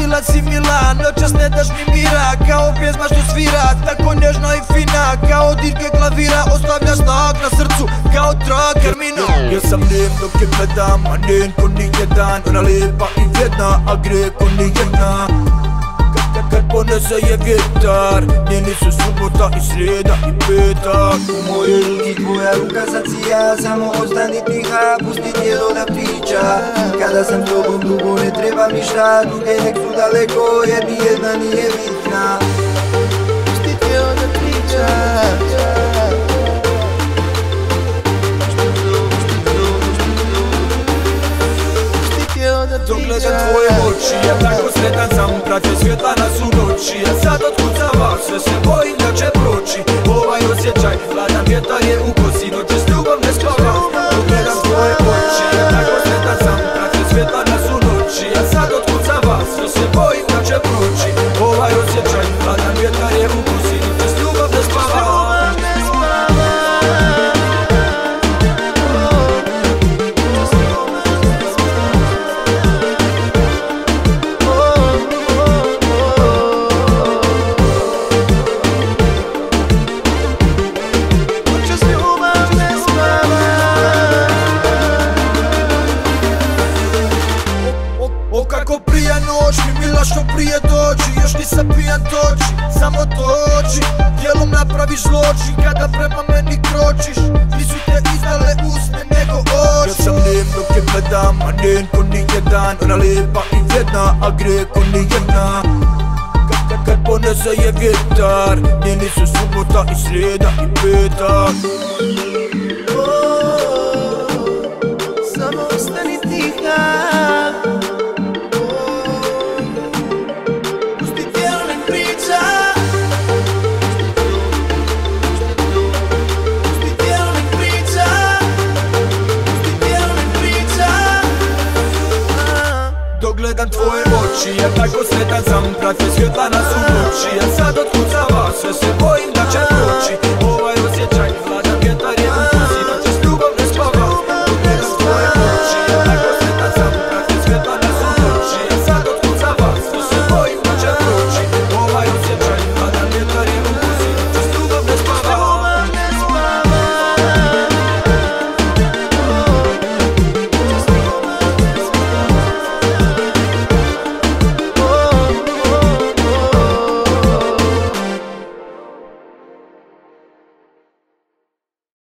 Ludila si mila, noćas ne daš mi mira. Kao pjesma što svira, tako nježna i fina. Kao dirke klavira, ostavljaš znak na srcu. Kao traker mina. Ja sam lijep dok je gledam, a njen ko nijedan. Ona lijepa i vjedna, a gre ko nijedna. Kad ponese je vjetar, njeni su subota i srijeda i petak. U mojoj ruki tvoja ruka sacija, samo ostani tiha, pusti tijelo da priča. Kada sam s tobom dugo ne treba mi šta, druge nek su daleko jer nijedna nije bitna. Pusti tijelo da priča. Dok gledam tvoje oči, ja tako sretan sam, pratio svjetla nas u noći. Ja sad otkucava, sve se bojim da će proći. Ovaj osjećaj, hladan vjetar je u kosi, noći s ljubav ne spavam. Dok gledam tvoje oči, ja tako sretan sam, pratio svjetla nas u noći. Ja sad otkucava, sve se bojim da će proći. Ovaj osjećaj, hladan vjetar je u kosi, noći s ljubav ne spavam. Kako prije noć mi mila što prije dođi. Još nisam pijan toči, samo dođi. Dijelom napraviš zločin kada prema meni kročiš. Nisu te izdale usne nego oči. Ja sam lijep dok je gledam, a njen ko nijedan. Ona lijepa i vjedna, a gre ko nijedna. Kad ponese je vjetar, njeni su subota i srijeda i petak. Samo ostani tiha. Dok gledam tvoje oči, ja tako sretan sam, pratio svjetla nas u noći. Ja sad otkucava, sve se